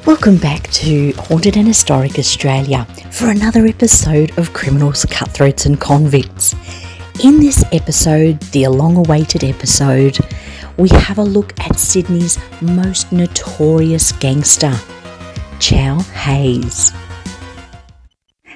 Welcome back to Haunted and Historic Australia for another episode of Criminals, Cutthroats and Convicts. In this episode, the long-awaited episode, we have a look at Sydney's most notorious gangster, Chow Hayes.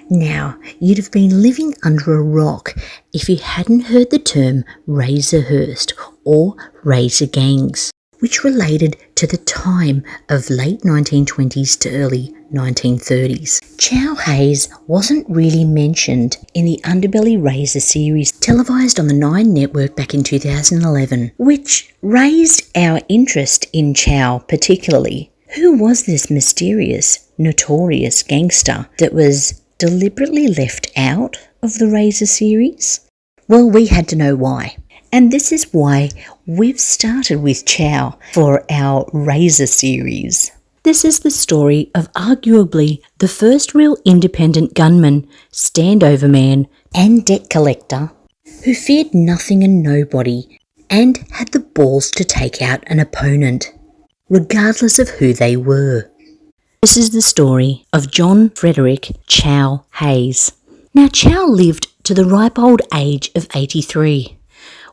Now, you'd have been living under a rock if you hadn't heard the term Razorhurst or Razor Gangs, which related to the time of late 1920s to early 1930s. Chow Hayes wasn't really mentioned in the Underbelly Razor series televised on the 9 network back in 2011, which raised our interest in Chow particularly. Who was this mysterious, notorious gangster that was deliberately left out of the Razor series? Well, we had to know why. And this is why we've started with Chow for our Razor series. This is the story of arguably the first real independent gunman, standover man and debt collector who feared nothing and nobody and had the balls to take out an opponent, regardless of who they were. This is the story of John Frederick Chow Hayes. Now, Chow lived to the ripe old age of 83,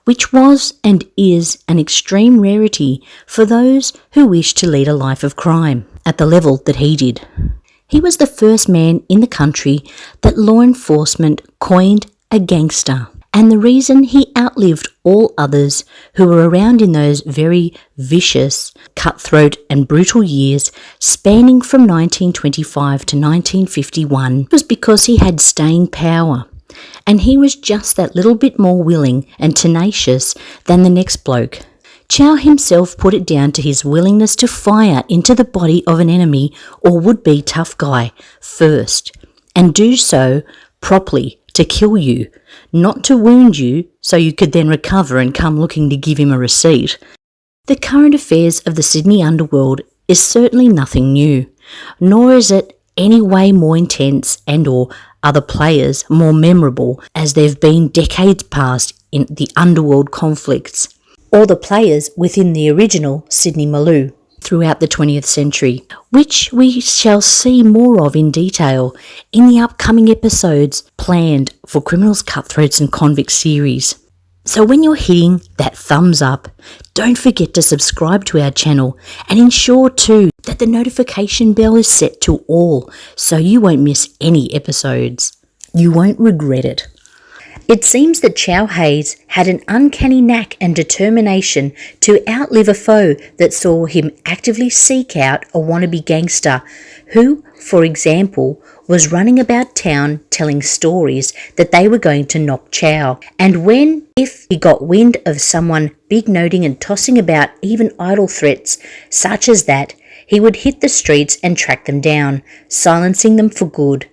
which was and is an extreme rarity for those who wish to lead a life of crime at the level that he did. He was the first man in the country that law enforcement coined a gangster, and the reason he outlived all others who were around in those very vicious, cutthroat and brutal years spanning from 1925 to 1951 was because he had staying power. And he was just that little bit more willing and tenacious than the next bloke. Chow himself put it down to his willingness to fire into the body of an enemy or would-be tough guy first, and do so properly to kill you, not to wound you so you could then recover and come looking to give him a receipt. The current affairs of the Sydney underworld is certainly nothing new, nor is it any way more intense and or other players more memorable as they've been decades past in the underworld conflicts, or the players within the original Sydney Maloo throughout the 20th century, which we shall see more of in detail in the upcoming episodes planned for Criminals, Cutthroats and Convicts series. So when you're hitting that thumbs up, don't forget to subscribe to our channel and ensure too that the notification bell is set to all so you won't miss any episodes. You won't regret it. It seems that Chow Hayes had an uncanny knack and determination to outlive a foe that saw him actively seek out a wannabe gangster who, for example, was running about town telling stories that they were going to knock Chow. And if he got wind of someone big noting and tossing about even idle threats such as that, he would hit the streets and track them down, silencing them for good.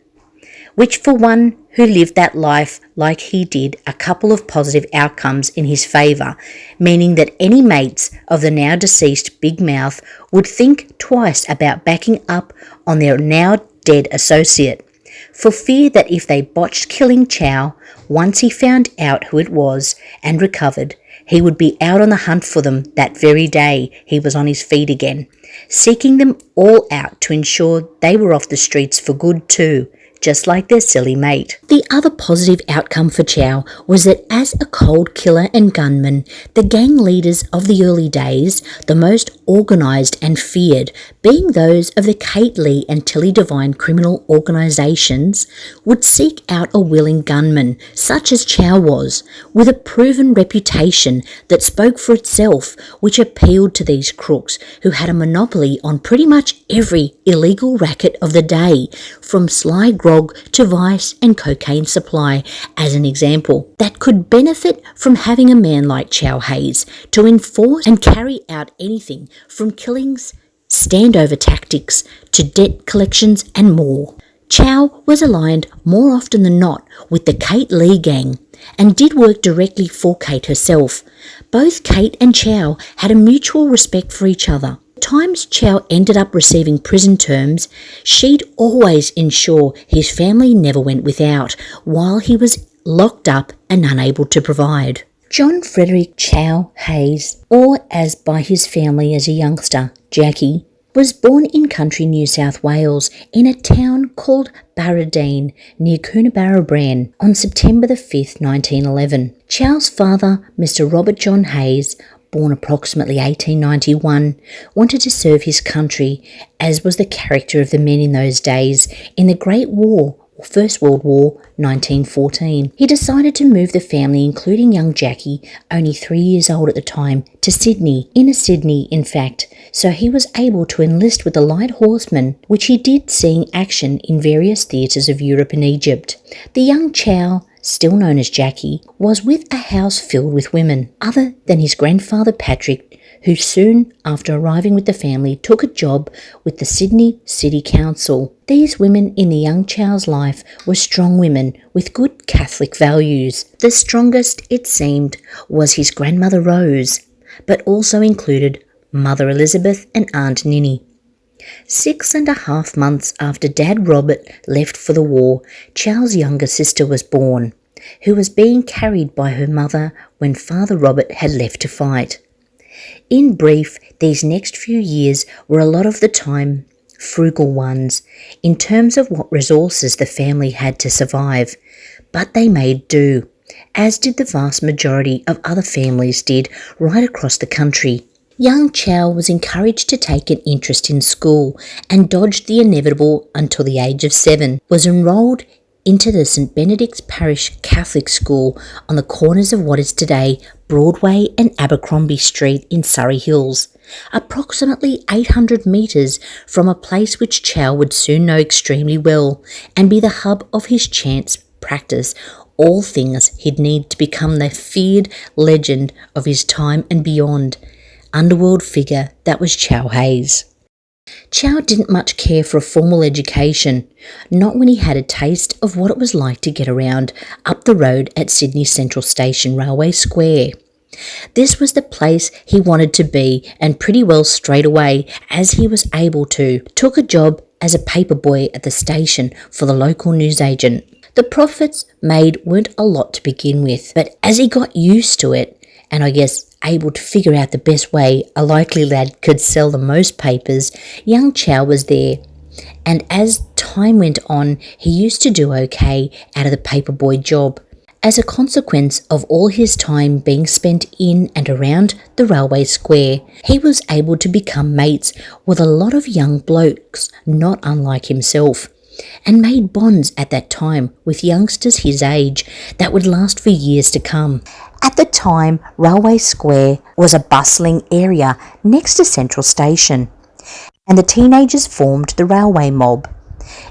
Which for one who lived that life like he did, a couple of positive outcomes in his favour, meaning that any mates of the now deceased Big Mouth would think twice about backing up on their now dead associate, for fear that if they botched killing Chow, once he found out who it was and recovered, he would be out on the hunt for them that very day he was on his feet again, seeking them all out to ensure they were off the streets for good too, just like their silly mate. The other positive outcome for Chow was that as a cold killer and gunman, the gang leaders of the early days, the most organised and feared, being those of the Kate Lee and Tilly Devine criminal organisations, would seek out a willing gunman, such as Chow was, with a proven reputation that spoke for itself, which appealed to these crooks who had a monopoly on pretty much every illegal racket of the day, from sly grog to vice and cocaine supply, as an example, that could benefit from having a man like Chow Hayes to enforce and carry out anything from killings, standover tactics to debt collections and more. Chow was aligned more often than not with the Kate Lee gang and did work directly for Kate herself. Both Kate and Chow had a mutual respect for each other. Times Chow ended up receiving prison terms, she'd always ensure his family never went without while he was locked up and unable to provide. John Frederick Chow Hayes, or as by his family as a youngster, Jackie, was born in country New South Wales in a town called Barradine near Coonabarabran on September the 5th, 1911. Chow's father, Mr. Robert John Hayes, born approximately 1891, wanted to serve his country, as was the character of the men in those days, in the Great War, or First World War, 1914. He decided to move the family, including young Jackie, only 3 years old at the time, to Sydney, inner Sydney in fact, so he was able to enlist with the Light Horsemen, which he did seeing action in various theatres of Europe and Egypt. The young Chow, still known as Jackie, was with a house filled with women, other than his grandfather Patrick, who soon after arriving with the family took a job with the Sydney City Council. These women in the young Chow's life were strong women with good Catholic values. The strongest, it seemed, was his grandmother Rose, but also included Mother Elizabeth and Aunt Ninny. 6.5 months after Dad Robert left for the war, Chow's younger sister was born, who was being carried by her mother when Father Robert had left to fight. In brief, these next few years were a lot of the time frugal ones in terms of what resources the family had to survive, but they made do, as did the vast majority of other families did right across the country. Young Chow was encouraged to take an interest in school and dodged the inevitable until the age of 7, was enrolled into the St Benedict's Parish Catholic School on the corners of what is today Broadway and Abercrombie Street in Surrey Hills, approximately 800 metres from a place which Chow would soon know extremely well and be the hub of his chance practice, all things he'd need to become the feared legend of his time and beyond, underworld figure that was Chow Hayes. Chow didn't much care for a formal education, not when he had a taste of what it was like to get around up the road at Sydney Central Station Railway Square. This was the place he wanted to be, and pretty well straight away, as he was able to, took a job as a paperboy at the station for the local newsagent. The profits made weren't a lot to begin with, but as he got used to it, and I guess able to figure out the best way a likely lad could sell the most papers, young Chow was there, and as time went on, he used to do okay out of the paperboy job. As a consequence of all his time being spent in and around the railway square, he was able to become mates with a lot of young blokes not unlike himself, and made bonds at that time with youngsters his age that would last for years to come. At the time, Railway Square was a bustling area next to Central Station, and the teenagers formed the railway mob.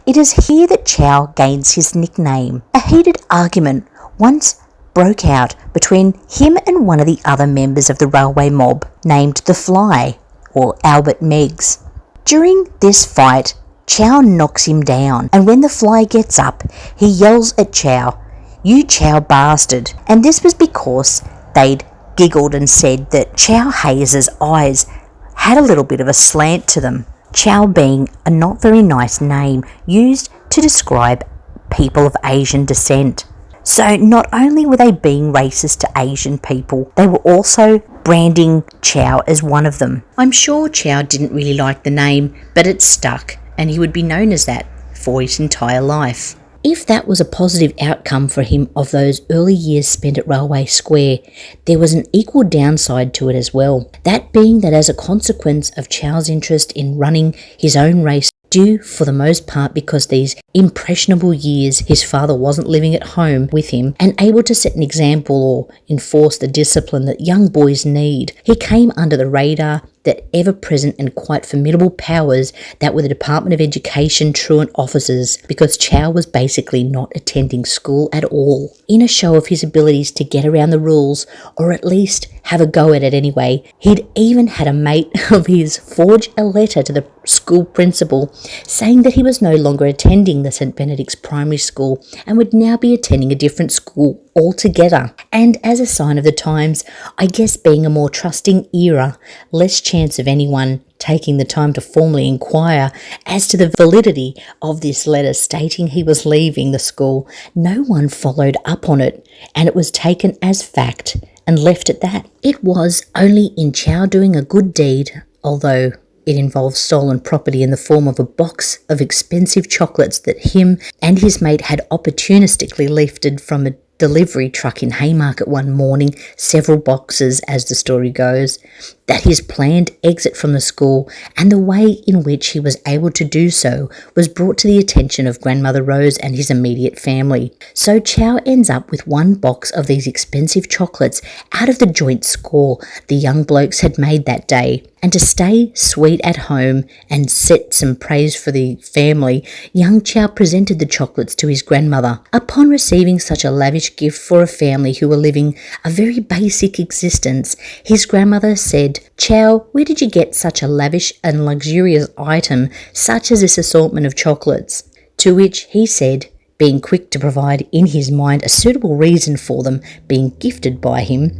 It is here that Chow gains his nickname. A heated argument once broke out between him and one of the other members of the railway mob, named the Fly, or Albert Meggs. During this fight, Chow knocks him down, and when the Fly gets up, he yells at Chow, "You Chow bastard," and this was because they'd giggled and said that Chow Hayes' eyes had a little bit of a slant to them, Chow being a not very nice name used to describe people of Asian descent. So not only were they being racist to Asian people, they were also branding Chow as one of them. I'm sure Chow didn't really like the name, but it stuck, and he would be known as that for his entire life. If that was a positive outcome for him of those early years spent at Railway Square, there was an equal downside to it as well. That being that as a consequence of Chow's interest in running his own race, due for the most part because these impressionable years his father wasn't living at home with him and able to set an example or enforce the discipline that young boys need, he came under the radar that ever-present and quite formidable powers that were the Department of Education truant officers, because Chow was basically not attending school at all. In a show of his abilities to get around the rules, or at least have a go at it anyway, he'd even had a mate of his forge a letter to the school principal saying that he was no longer attending the St Benedict's primary school and would now be attending a different school altogether. And as a sign of the times, I guess being a more trusting era, less chance of anyone taking the time to formally inquire as to the validity of this letter stating he was leaving the school, no one followed up on it, and it was taken as fact and left at that. It was only in Chow doing a good deed, although It involved stolen property in the form of a box of expensive chocolates that him and his mate had opportunistically lifted from a delivery truck in Haymarket one morning, several boxes as the story goes, that his planned exit from the school and the way in which he was able to do so was brought to the attention of Grandmother Rose and his immediate family. So Chow ends up with one box of these expensive chocolates out of the joint score the young blokes had made that day. And to stay sweet at home and set some praise for the family, young Chow presented the chocolates to his grandmother. Upon receiving such a lavish gift for a family who were living a very basic existence, his grandmother said, "Chow, where did you get such a lavish and luxurious item such as this assortment of chocolates?" To which he said, being quick to provide in his mind a suitable reason for them being gifted by him,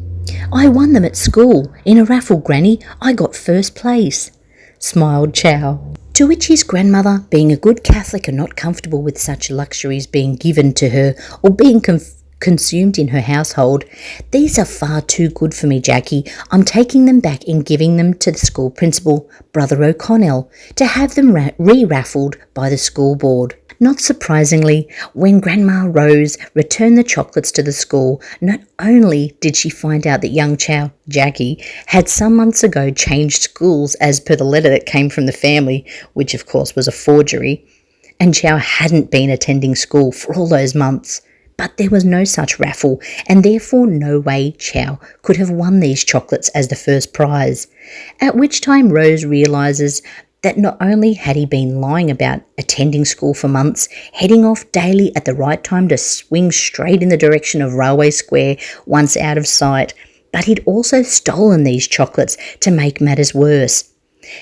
"I won them at school. In a raffle, Granny. I got first place," smiled Chow. To which his grandmother, being a good Catholic and not comfortable with such luxuries being given to her or being consumed in her household, "These are far too good for me, Jackie. I'm taking them back and giving them to the school principal, Brother O'Connell, to have them re-raffled by the school board." Not surprisingly, when Grandma Rose returned the chocolates to the school, not only did she find out that young Chow, Jackie, had some months ago changed schools as per the letter that came from the family, which of course was a forgery, and Chow hadn't been attending school for all those months. But there was no such raffle, and therefore no way Chow could have won these chocolates as the first prize. At which time Rose realises that not only had he been lying about attending school for months, heading off daily at the right time to swing straight in the direction of Railway Square once out of sight, but he'd also stolen these chocolates to make matters worse.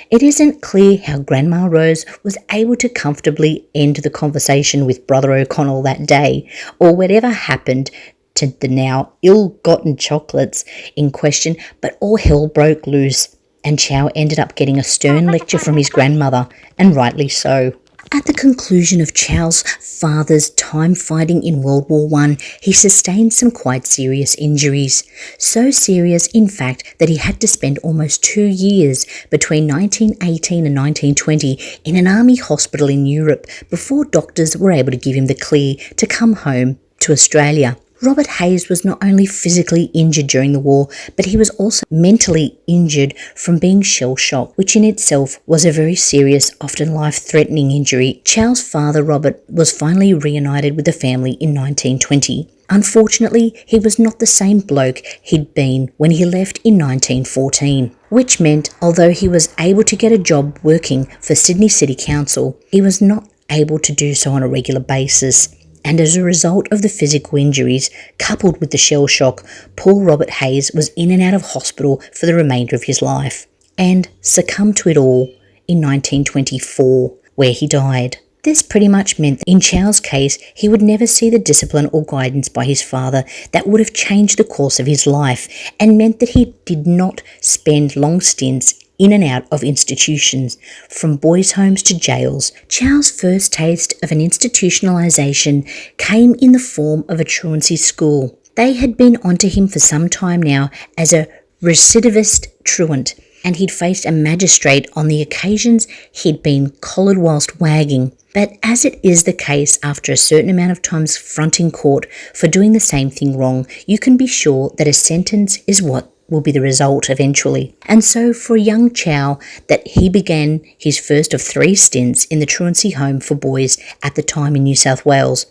It isn't clear how Grandma Rose was able to comfortably end the conversation with Brother O'Connell that day, or whatever happened to the now ill-gotten chocolates in question, but all hell broke loose, and Chow ended up getting a stern lecture from his grandmother, and rightly so. At the conclusion of Chow's father's time fighting in World War I, he sustained some quite serious injuries. So serious, in fact, that he had to spend almost 2 years between 1918 and 1920 in an army hospital in Europe before doctors were able to give him the clear to come home to Australia. Robert Hayes was not only physically injured during the war, but he was also mentally injured from being shell-shocked, which in itself was a very serious, often life-threatening injury. Chow's father, Robert, was finally reunited with the family in 1920. Unfortunately, he was not the same bloke he'd been when he left in 1914, which meant although he was able to get a job working for Sydney City Council, he was not able to do so on a regular basis. And as a result of the physical injuries, coupled with the shell shock, poor Robert Hayes was in and out of hospital for the remainder of his life, and succumbed to it all in 1924, where he died. This pretty much meant that in Chow's case, he would never see the discipline or guidance by his father that would have changed the course of his life, and meant that he did not spend long stints in and out of institutions, from boys' homes to jails. Chow's first taste of an institutionalisation came in the form of a truancy school. They had been onto him for some time now as a recidivist truant, and he'd faced a magistrate on the occasions he'd been collared whilst wagging. But as it is the case after a certain amount of times fronting court for doing the same thing wrong, you can be sure that a sentence is what will be the result eventually. And so for young Chow, that he began his first of 3 stints in the truancy home for boys at the time in New South Wales,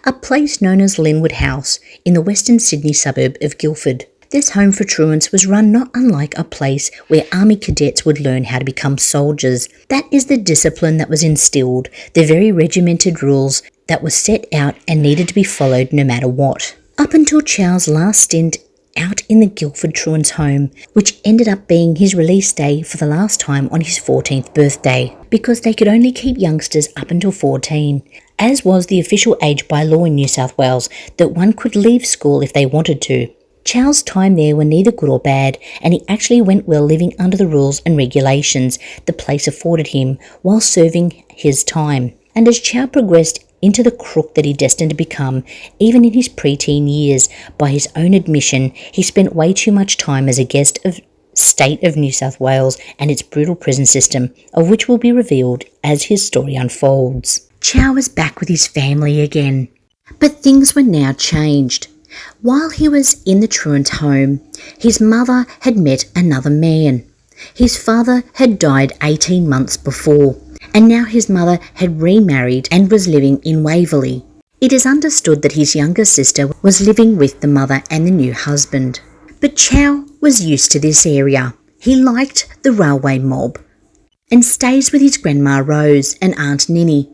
a place known as Linwood House in the Western Sydney suburb of Guildford. This home for truants was run not unlike a place where army cadets would learn how to become soldiers. That is the discipline that was instilled, the very regimented rules that were set out and needed to be followed no matter what. Up until Chow's last stint out in the Guildford truant's home, which ended up being his release day for the last time on his 14th birthday, because they could only keep youngsters up until 14, as was the official age by law in New South Wales that one could leave school if they wanted to. Chow's time there were neither good or bad, and he actually went well living under the rules and regulations the place afforded him while serving his time. And as Chow progressed into the crook that he destined to become, even in his preteen years, by his own admission, he spent way too much time as a guest of state of New South Wales and its brutal prison system, of which will be revealed as his story unfolds. Chow was back with his family again, but things were now changed. While he was in the truant home, his mother had met another man. His father had died 18 months before, and now his mother had remarried and was living in Waverley. It is understood that his younger sister was living with the mother and the new husband. But Chow was used to this area. He liked the railway mob and stays with his grandma Rose and Aunt Ninny.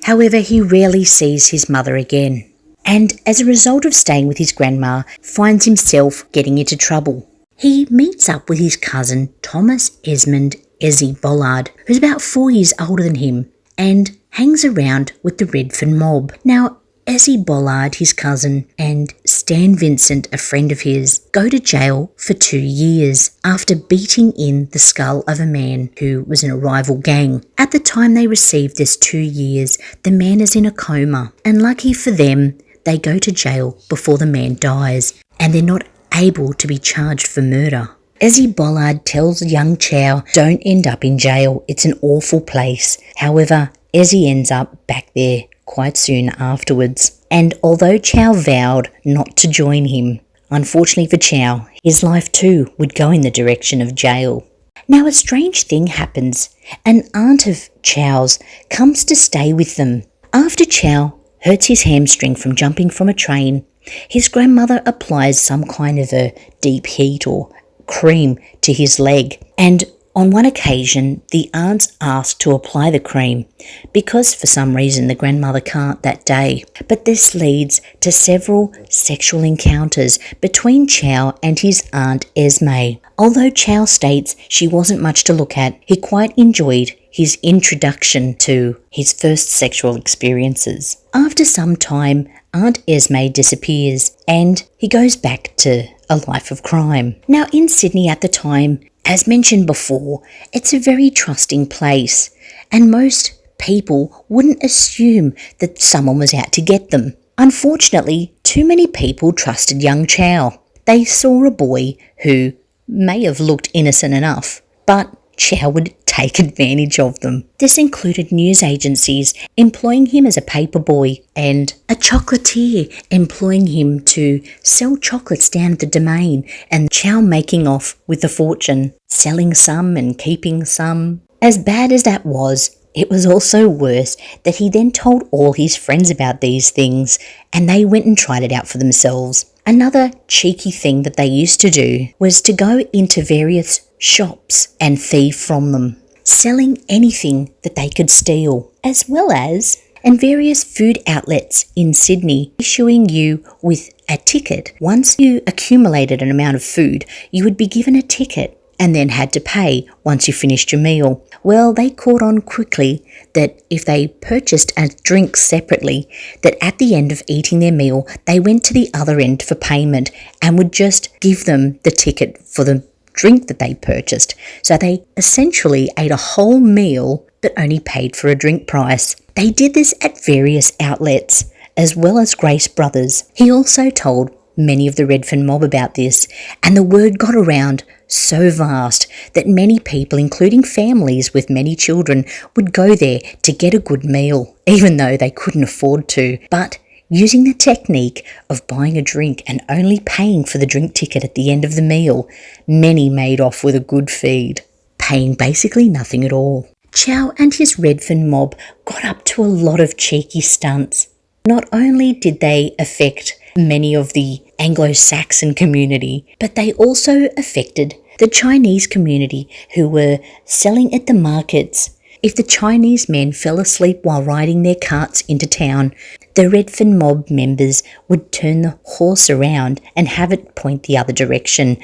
However, he rarely sees his mother again, and as a result of staying with his grandma, finds himself getting into trouble. He meets up with his cousin Thomas Esmond Ezzy Bollard, who's about 4 years older than him, and hangs around with the Redfern mob. Now, Ezzy Bollard, his cousin, and Stan Vincent, a friend of his, go to jail for 2 years after beating in the skull of a man who was in a rival gang. At the time they receive this 2 years, the man is in a coma, and lucky for them, they go to jail before the man dies, and they're not able to be charged for murder. Ezzy Bollard tells young Chow, "Don't end up in jail, it's an awful place." However, Ezzy ends up back there quite soon afterwards. And although Chow vowed not to join him, unfortunately for Chow, his life too would go in the direction of jail. Now a strange thing happens. An aunt of Chow's comes to stay with them. After Chow hurts his hamstring from jumping from a train, his grandmother applies some kind of a deep heat or cream to his leg, and on one occasion, the aunts ask to apply the cream because for some reason the grandmother can't that day. But this leads to several sexual encounters between Chow and his aunt Esme. Although Chow states she wasn't much to look at, he quite enjoyed his introduction to his first sexual experiences. After some time, Aunt Esme disappears and he goes back to a life of crime. Now in Sydney at the time, as mentioned before, it's a very trusting place, and most people wouldn't assume that someone was out to get them. Unfortunately, too many people trusted young Chow. They saw a boy who may have looked innocent enough, but Chow would take advantage of them. This included news agencies employing him as a paper boy and a chocolatier employing him to sell chocolates down at the Domain, and Chow making off with the fortune, selling some and keeping some. As bad as that was, it was also worse that he then told all his friends about these things and they went and tried it out for themselves. Another cheeky thing that they used to do was to go into various shops and thieve from them, selling anything that they could steal, as well as and various food outlets in Sydney issuing you with a ticket. Once you accumulated an amount of food, you would be given a ticket and then had to pay once you finished your meal. Well, they caught on quickly that if they purchased a drink separately, that at the end of eating their meal, they went to the other end for payment and would just give them the ticket for the drink that they purchased. So they essentially ate a whole meal but only paid for a drink price. They did this at various outlets, as well as Grace Brothers. He also told many of the Redfern mob about this, and the word got around so vast that many people, including families with many children, would go there to get a good meal, even though they couldn't afford to. But using the technique of buying a drink and only paying for the drink ticket at the end of the meal, many made off with a good feed, paying basically nothing at all. Chow and his Redfern mob got up to a lot of cheeky stunts. Not only did they affect many of the Anglo-Saxon community, but they also affected the Chinese community who were selling at the markets. If the Chinese men fell asleep while riding their carts into town, the Redfern mob members would turn the horse around and have it point the other direction.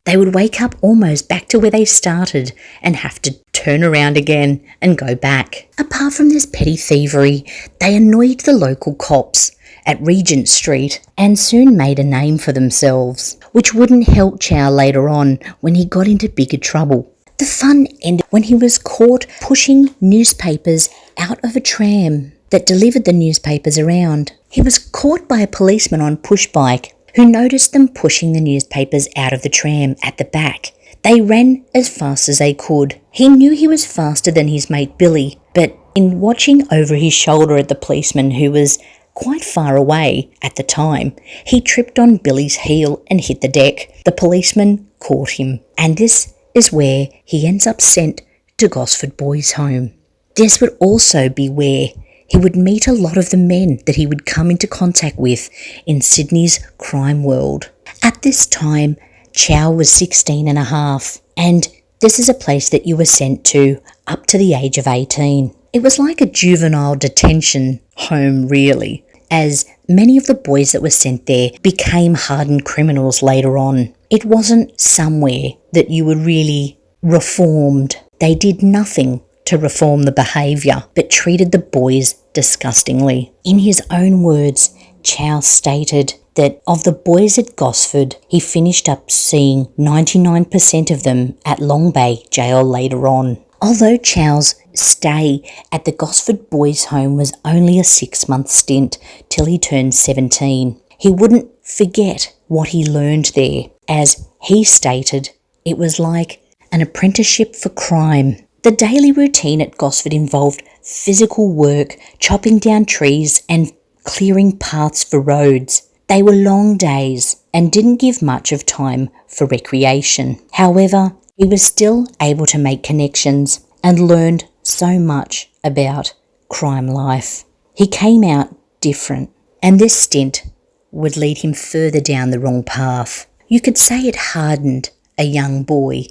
They would wake up almost back to where they started and have to turn around again and go back. Apart from this petty thievery, they annoyed the local cops at Regent Street and soon made a name for themselves, which wouldn't help Chow later on when he got into bigger trouble. The fun ended when he was caught pushing newspapers out of a tram that delivered the newspapers around. He was caught by a policeman on push bike who noticed them pushing the newspapers out of the tram at the back. They ran as fast as they could. He knew he was faster than his mate Billy, but in watching over his shoulder at the policeman, who was quite far away at the time, he tripped on Billy's heel and hit the deck. The policeman caught him, and this is where he ends up sent to Gosford Boys' Home. This would also be where he would meet a lot of the men that he would come into contact with in Sydney's crime world. At this time, Chow was 16 and a half, and this is a place that you were sent to up to the age of 18. It was like a juvenile detention home, really, as many of the boys that were sent there became hardened criminals later on. It wasn't somewhere that you were really reformed. They did nothing to reform the behaviour, but treated the boys disgustingly. In his own words, Chow stated that of the boys at Gosford, he finished up seeing 99% of them at Long Bay Jail later on. Although Chow's stay at the Gosford Boys' Home was only a 6-month stint till he turned 17, he wouldn't forget what he learned there. As he stated, it was like an apprenticeship for crime. The daily routine at Gosford involved physical work, chopping down trees and clearing paths for roads. They were long days and didn't give much of time for recreation. However, he was still able to make connections and learned so much about crime life. He came out different, and this stint would lead him further down the wrong path. You could say it hardened a young boy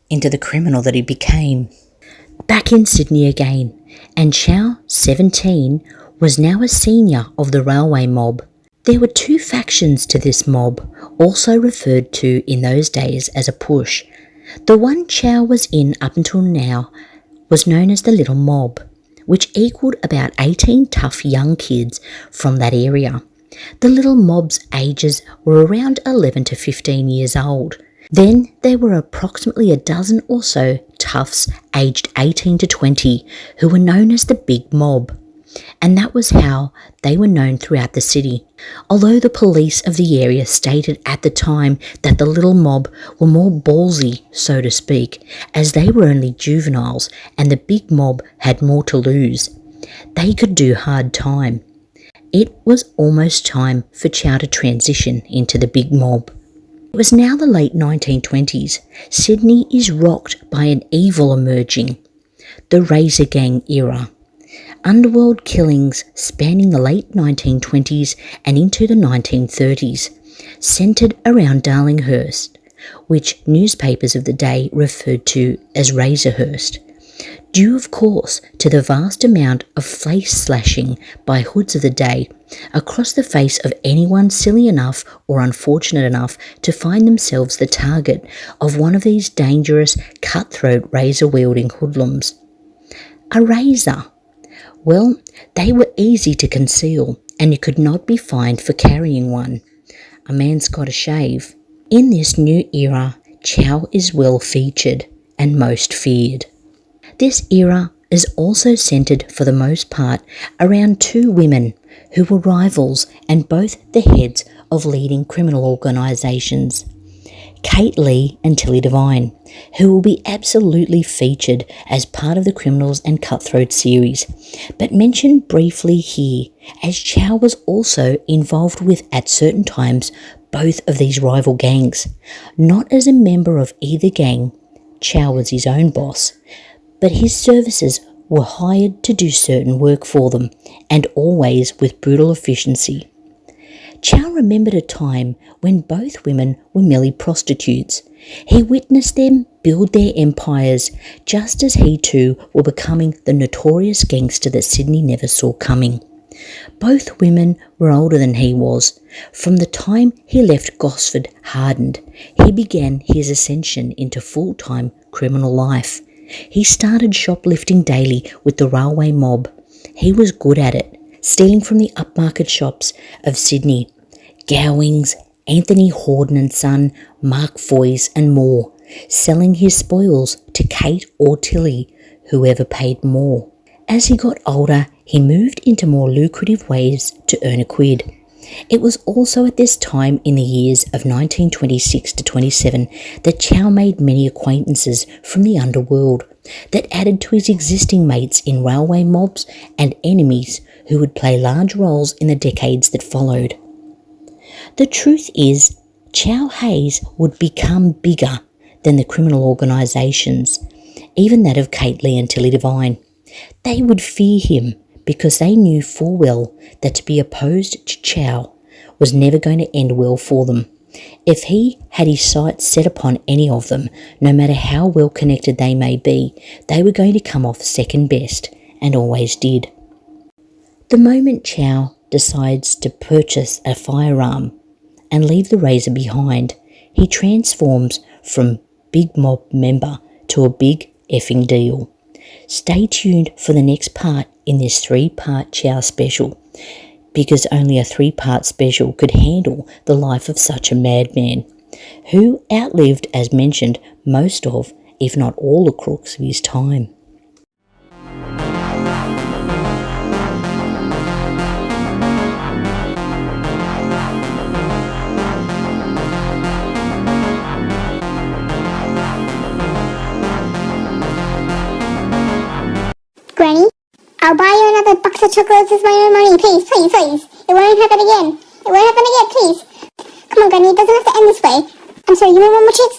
into the criminal that he became. Back in Sydney again, and Chow, 17, was now a senior of the railway mob. There were two factions to this mob, also referred to in those days as a push. The one Chow was in up until now was known as the Little Mob, which equalled about 18 tough young kids from that area. The Little Mob's ages were around 11 to 15 years old. Then there were approximately a dozen or so toughs aged 18 to 20 who were known as the Big Mob, and that was how they were known throughout the city. Although the police of the area stated at the time that the Little Mob were more ballsy, so to speak, as they were only juveniles and the Big Mob had more to lose, they could do hard time. It was almost time for Chow to transition into the Big Mob. It was now the late 1920s. Sydney is rocked by an evil emerging, the Razor Gang era. Underworld killings spanning the late 1920s and into the 1930s, centred around Darlinghurst, which newspapers of the day referred to as Razorhurst, due of course to the vast amount of face slashing by hoods of the day across the face of anyone silly enough or unfortunate enough to find themselves the target of one of these dangerous cutthroat razor-wielding hoodlums. A razor. Well, they were easy to conceal, and you could not be fined for carrying one. A man's got to shave. In this new era, Chow is well featured and most feared. This era is also centred for the most part around two women who were rivals and both the heads of leading criminal organisations. Kate Lee and Tilly Devine, who will be absolutely featured as part of the Criminals and Cutthroat series, but mentioned briefly here as Chow was also involved with, at certain times, both of these rival gangs. Not as a member of either gang, Chow was his own boss, but his services were hired to do certain work for them, and always with brutal efficiency. Chow remembered a time when both women were merely prostitutes. He witnessed them build their empires, just as he too were becoming the notorious gangster that Sydney never saw coming. Both women were older than he was. From the time he left Gosford hardened, he began his ascension into full-time criminal life. He started shoplifting daily with the railway mob. He was good at it, stealing from the upmarket shops of Sydney, Gowings, Anthony Horden and Son, Mark Foy's and more, selling his spoils to Kate or Tilly, whoever paid more. As he got older, he moved into more lucrative ways to earn a quid. It was also at this time in the years of 1926 to 27 that Chow made many acquaintances from the underworld that added to his existing mates in railway mobs and enemies who would play large roles in the decades that followed. The truth is, Chow Hayes would become bigger than the criminal organisations, even that of Cately and Tilly Devine. They would fear him because they knew full well that to be opposed to Chow was never going to end well for them. If he had his sights set upon any of them, no matter how well connected they may be, they were going to come off second best, and always did. The moment Chow decides to purchase a firearm and leave the razor behind, he transforms from big mob member to a big effing deal. Stay tuned for the next part in this 3-part Chow special, because only a 3-part special could handle the life of such a madman, who outlived, as mentioned, most of, if not all, the crooks of his time. Granny, I'll buy you another box of chocolates with my own money, please, please, please. It won't happen again. It won't happen again, please. Come on, Granny, it doesn't have to end this way. I'm sorry, you want one more treats?